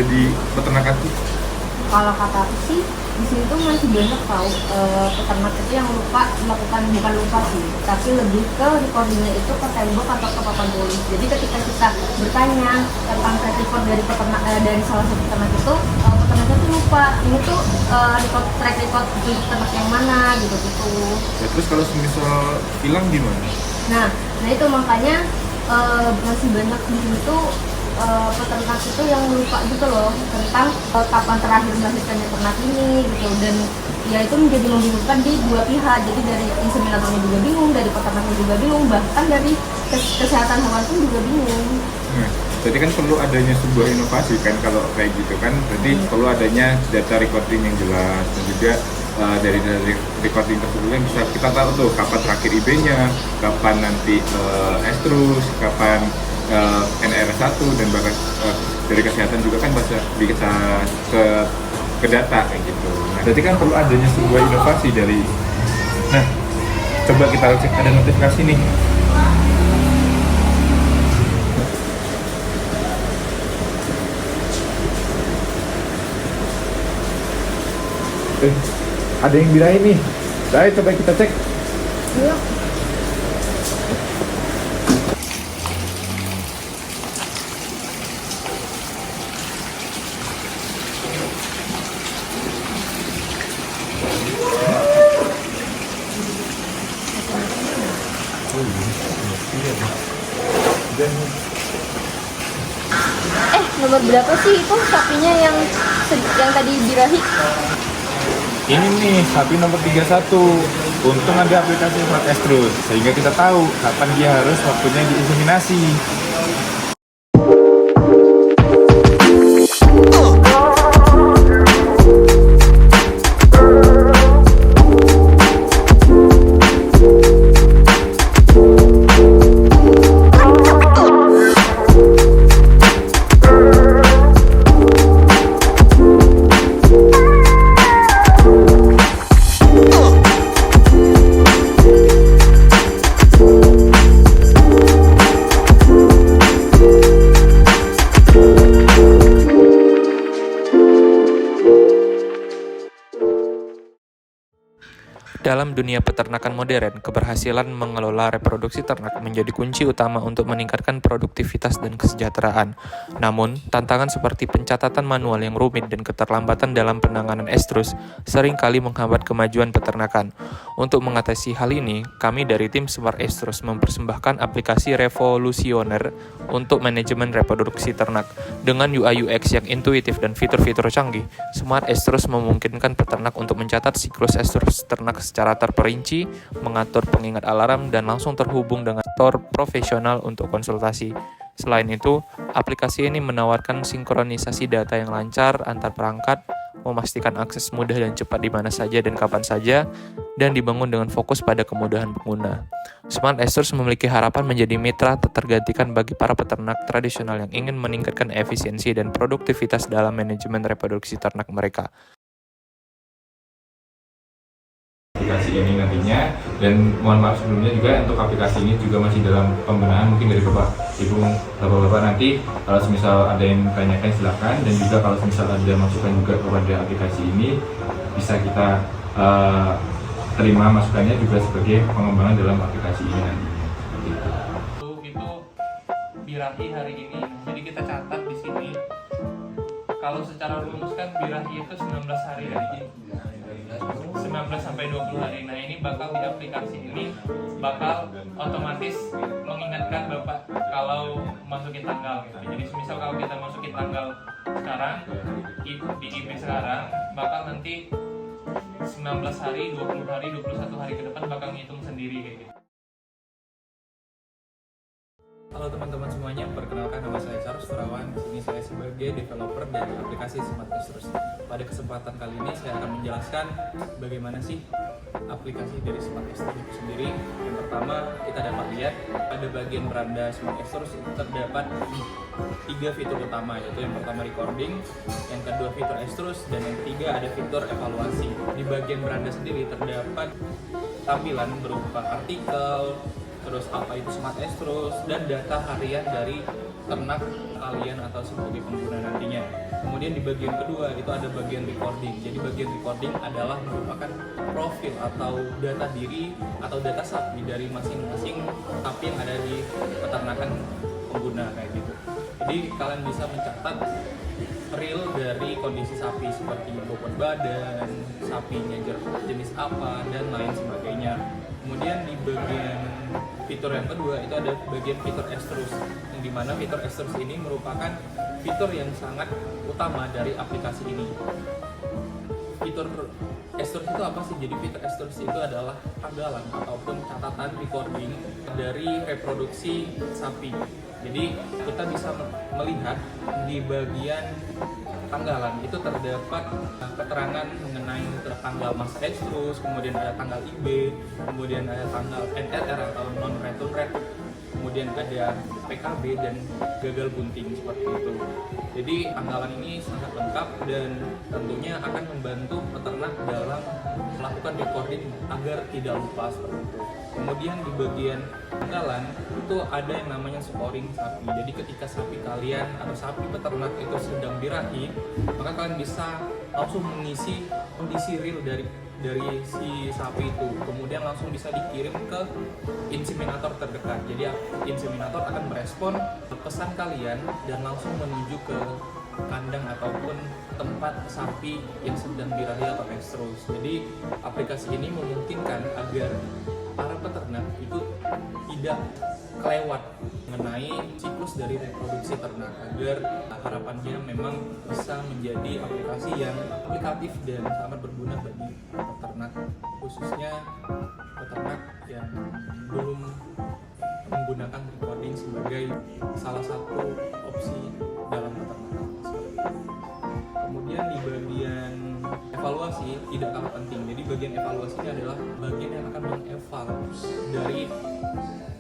di peternakan tuh? Kalau kata aku sih di sini tuh masih banyak tahu peternak itu yang lupa melakukan, bukan lupa sih, tapi lebih ke recordingnya itu ke tembok atau ke papan tulis. Jadi ketika kita bertanya tentang track record dari peternak dari salah satu peternak itu, peternaknya tuh lupa ini tuh track record di peternak yang mana gitu. Ya, terus kalau semisal hilang gimana? Nah itu makanya masih banyak di sini tuh peternak itu yang lupa gitu loh tentang kapan terakhir melahirkannya ternak ini gitu, dan ya itu menjadi membingungkan di dua pihak. Jadi dari inseminatornya juga bingung, dari peternaknya juga bingung, bahkan dari kesehatan hewan pun juga bingung. Nah, jadi kan perlu adanya sebuah inovasi kan kalau kayak gitu kan, berarti perlu adanya data recording yang jelas, dan juga dari recording tersebut kan bisa kita tahu tuh kapan terakhir IB-nya, kapan nanti estrus, kapan NR1, dan bahkan dari kesehatan juga kan bisa ke data kayak gitu. Nah, berarti kan perlu adanya sebuah inovasi dari. Nah, coba kita cek ada notifikasi nih. Ada yang birahin nih. Ayo coba kita cek. Iya. Nomor berapa sih itu sapinya yang tadi birahi? Ini nih sapi nomor 31. Untung ada aplikasi Smart Estrus sehingga kita tahu kapan dia harus waktunya diinseminasi. Dalam dunia peternakan modern, keberhasilan mengelola reproduksi ternak menjadi kunci utama untuk meningkatkan produktivitas dan kesejahteraan. Namun, tantangan seperti pencatatan manual yang rumit dan keterlambatan dalam penanganan estrus seringkali menghambat kemajuan peternakan. Untuk mengatasi hal ini, kami dari tim Smart Estrus mempersembahkan aplikasi revolusioner untuk manajemen reproduksi ternak. Dengan UI UX yang intuitif dan fitur-fitur canggih, Smart Estrus memungkinkan peternak untuk mencatat siklus estrus ternak secara terperinci, mengatur pengingat alarm, dan langsung terhubung dengan store profesional untuk konsultasi. Selain itu, aplikasi ini menawarkan sinkronisasi data yang lancar antar perangkat, memastikan akses mudah dan cepat di mana saja dan kapan saja, dan dibangun dengan fokus pada kemudahan pengguna. Smart Estrus memiliki harapan menjadi mitra tak tergantikan bagi para peternak tradisional yang ingin meningkatkan efisiensi dan produktivitas dalam manajemen reproduksi ternak mereka. Aplikasi ini nantinya, dan mohon maaf sebelumnya juga untuk aplikasi ini juga masih dalam pembenahan, mungkin dari bapak-bapak nanti kalau semisal ada yang tanyakan silakan, dan juga kalau semisal ada masukan juga kepada aplikasi ini bisa kita terima masukannya juga sebagai pengembangan dalam aplikasi ini nantinya. Itu birahi hari ini, jadi kita catat di sini. Kalau secara rumus kan birahi itu 19 hari lagi. 19 sampai 20 hari. Nah, ini bakal di aplikasi ini bakal otomatis mengingatkan Bapak kalau masukin tanggal gitu. Jadi semisal kalau kita masukin tanggal sekarang di IB sekarang, bakal nanti 19 hari, 20 hari, 21 hari ke depan bakal ngitung sendiri kayak gitu. Halo teman-teman semuanya, perkenalkan nama saya Charles Surawan. Di sini saya sebagai developer dari aplikasi Smart Estrus. Pada kesempatan kali ini saya akan menjelaskan bagaimana sih aplikasi dari Smart Estrus itu sendiri. Yang pertama, kita dapat lihat pada bagian beranda Smart Estrus terdapat 3 fitur utama, yaitu yang pertama recording, yang kedua fitur Estrus, dan yang ketiga ada fitur evaluasi. Di bagian beranda sendiri terdapat tampilan berupa artikel, terus apa itu Smart Estrus, dan data harian dari ternak kalian atau sebagai pengguna nantinya. Kemudian Kemudian di bagian kedua itu ada bagian recording. Jadi bagian recording adalah merupakan profil atau data diri atau data sapi dari masing-masing sapi yang ada di peternakan pengguna kayak gitu. Jadi kalian bisa mencatat real dari kondisi sapi seperti bobot badan, sapinya jenis apa, dan lain sebagainya. Kemudian di bagian fitur yang kedua itu ada bagian fitur Estrus, yang dimana fitur Estrus ini merupakan fitur yang sangat utama dari aplikasi ini. Fitur Estrus itu apa sih? Jadi fitur Estrus itu adalah tanggalan ataupun catatan recording dari reproduksi sapi. Jadi kita bisa melihat di bagian tanggalan itu terdapat keterangan mengenai tanggal masa estrus, kemudian ada tanggal IB, kemudian ada tanggal NRR atau non return rate, kemudian ada PKB dan gagal bunting seperti itu. Jadi tanggalan ini sangat lengkap dan tentunya akan membantu peternak dalam melakukan recording agar tidak lupa seperti itu. Kemudian di bagian tanggalan itu ada yang namanya scoring sapi. Jadi ketika sapi kalian atau sapi peternak itu sedang birahi, maka kalian bisa langsung mengisi kondisi real dari si sapi itu, kemudian langsung bisa dikirim ke inseminator terdekat. Jadi inseminator akan merespon pesan kalian dan langsung menuju ke kandang ataupun tempat sapi yang sedang birahi atau estrus. Jadi aplikasi ini memungkinkan agar para peternak itu tidak kelewat mengenai siklus dari reproduksi ternak, agar harapannya memang bisa menjadi aplikasi yang aplikatif dan sangat berguna bagi peternak, khususnya peternak yang belum menggunakan recording sebagai salah satu opsi dalam peternakan. Kemudian di bagian evaluasi tidak kalah penting. Jadi bagian evaluasi ini adalah bagian yang akan mengeval dari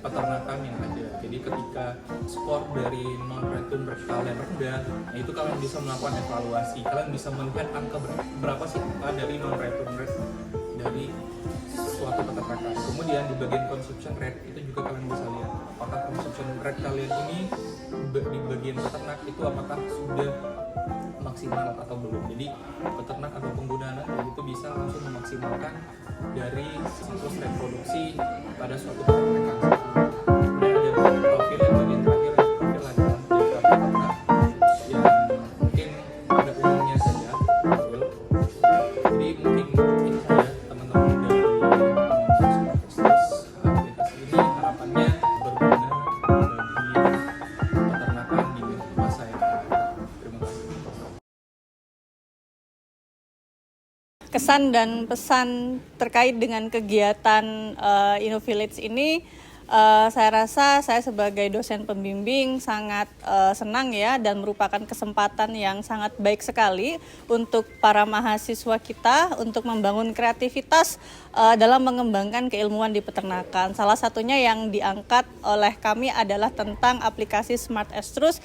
peternakan yang ada. Jadi ketika skor dari non-return rate kalian rendah, nah itu kalian bisa melakukan evaluasi. Kalian bisa melihat angka berapa sih angka dari non-return rate dari suatu peternakan. Kemudian di bagian consumption rate itu juga kalian bisa lihat apakah consumption rate kalian ini di bagian peternak itu apakah sudah maksimal atau belum. Jadi peternak atau pengguna itu bisa langsung memaksimalkan dari siklus reproduksi pada suatu peternakan. Kemudian ada profil yang bagian terakhir, profil adalah data peternak yang mungkin pada umumnya saja betul. Jadi mungkin ini saja teman-teman dari aplikasi ini harapannya berguna bagi peternakan di masa yang akan datang. Terima kasih. Kesan dan pesan terkait dengan kegiatan InnoVillage ini, saya rasa saya sebagai dosen pembimbing sangat senang ya, dan merupakan kesempatan yang sangat baik sekali untuk para mahasiswa kita untuk membangun kreativitas dalam mengembangkan keilmuan di peternakan. Salah satunya yang diangkat oleh kami adalah tentang aplikasi Smart Estrus,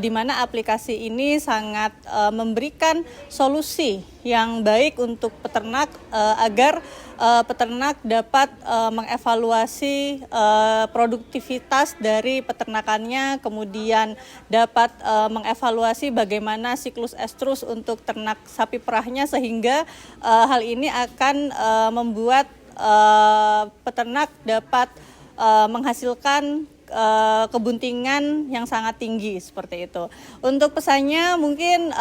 di mana aplikasi ini sangat memberikan solusi yang baik untuk peternak agar peternak dapat mengevaluasi produktivitas dari peternakannya, kemudian dapat mengevaluasi bagaimana siklus estrus untuk ternak sapi perahnya, sehingga hal ini akan membuat peternak dapat menghasilkan kebuntingan yang sangat tinggi seperti itu. Untuk pesannya mungkin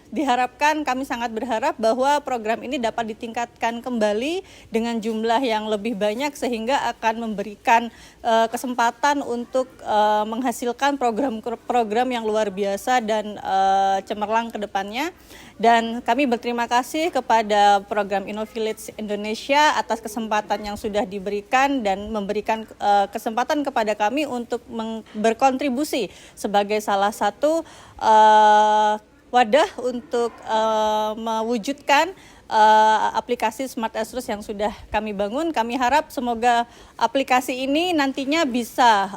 diharapkan, kami sangat berharap bahwa program ini dapat ditingkatkan kembali dengan jumlah yang lebih banyak, sehingga akan memberikan kesempatan untuk menghasilkan program-program yang luar biasa dan cemerlang ke depannya. Dan kami berterima kasih kepada program InnoVillage Indonesia atas kesempatan yang sudah diberikan dan memberikan kesempatan kepada kami untuk berkontribusi sebagai salah satu wadah untuk mewujudkan aplikasi Smart Estrus yang sudah kami bangun. Kami harap semoga aplikasi ini nantinya bisa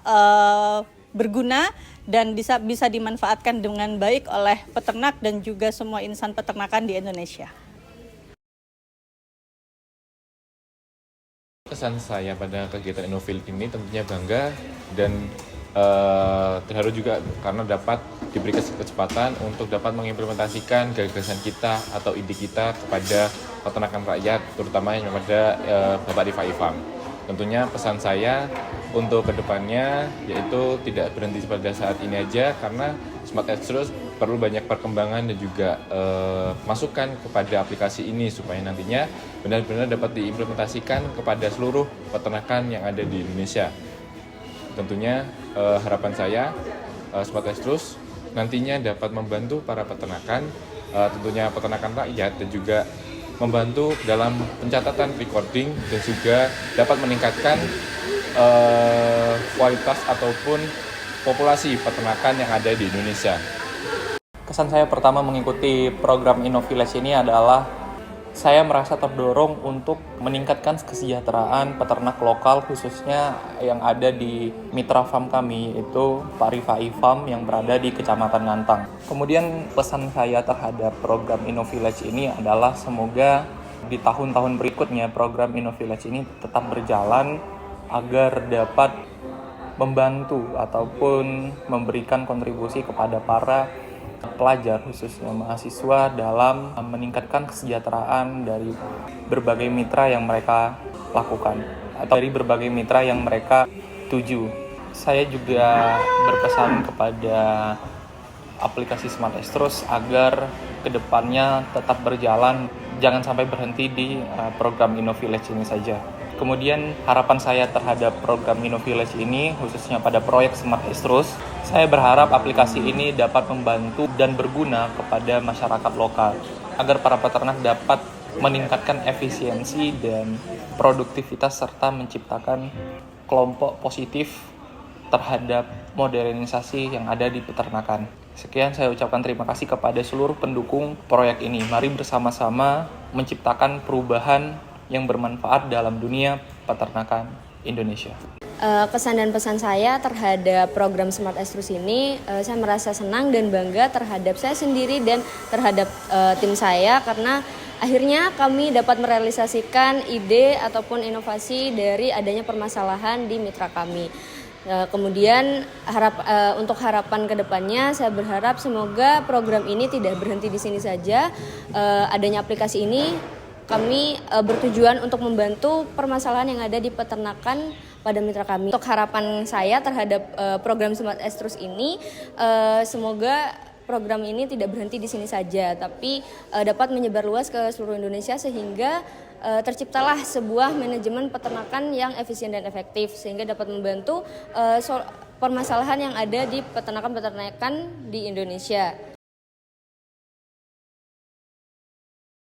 berguna dan bisa dimanfaatkan dengan baik oleh peternak dan juga semua insan peternakan di Indonesia. Kesan saya pada kegiatan InnoVillage ini tentunya bangga dan terharu juga karena dapat diberi kesempatan untuk dapat mengimplementasikan gagasan kita atau ide kita kepada peternakan rakyat, terutama yang kepada Bapak Rifai Farm. Tentunya pesan saya untuk kedepannya yaitu tidak berhenti pada saat ini aja, karena Smart Extrus perlu banyak perkembangan dan juga masukan kepada aplikasi ini supaya nantinya benar-benar dapat diimplementasikan kepada seluruh peternakan yang ada di Indonesia. Tentunya harapan saya Smart Extrus nantinya dapat membantu para peternakan, tentunya peternakan rakyat, dan juga membantu dalam pencatatan recording dan juga dapat meningkatkan kualitas ataupun populasi peternakan yang ada di Indonesia. Kesan saya pertama mengikuti program InnoVillage ini adalah saya merasa terdorong untuk meningkatkan kesejahteraan peternak lokal, khususnya yang ada di mitra farm kami, yaitu Pak Rifai Farm yang berada di Kecamatan Ngantang. Kemudian pesan saya terhadap program InnoVillage ini adalah semoga di tahun-tahun berikutnya program InnoVillage ini tetap berjalan agar dapat membantu ataupun memberikan kontribusi kepada para pelajar, khususnya mahasiswa, dalam meningkatkan kesejahteraan dari berbagai mitra yang mereka lakukan atau dari berbagai mitra yang mereka tuju. Saya juga berpesan kepada aplikasi Smart Extrus agar kedepannya tetap berjalan, jangan sampai berhenti di program InnoVillage ini saja. Kemudian harapan saya terhadap program InnoVillage ini, khususnya pada proyek Smart Extrus, saya berharap aplikasi ini dapat membantu dan berguna kepada masyarakat lokal, agar para peternak dapat meningkatkan efisiensi dan produktivitas serta menciptakan kelompok positif terhadap modernisasi yang ada di peternakan. Sekian, saya ucapkan terima kasih kepada seluruh pendukung proyek ini. Mari bersama-sama menciptakan perubahan yang bermanfaat dalam dunia peternakan Indonesia. Kesan dan pesan saya terhadap program Smart Extrus ini, saya merasa senang dan bangga terhadap saya sendiri dan terhadap tim saya, karena akhirnya kami dapat merealisasikan ide ataupun inovasi dari adanya permasalahan di mitra kami. Kemudian untuk harapan kedepannya, saya berharap semoga program ini tidak berhenti di sini saja. Adanya aplikasi ini kami bertujuan untuk membantu permasalahan yang ada di peternakan pada mitra kami. Untuk harapan saya terhadap program Smart Extrus ini, semoga program ini tidak berhenti di sini saja, tapi dapat menyebar luas ke seluruh Indonesia sehingga terciptalah sebuah manajemen peternakan yang efisien dan efektif, sehingga dapat membantu permasalahan yang ada di peternakan-peternakan di Indonesia.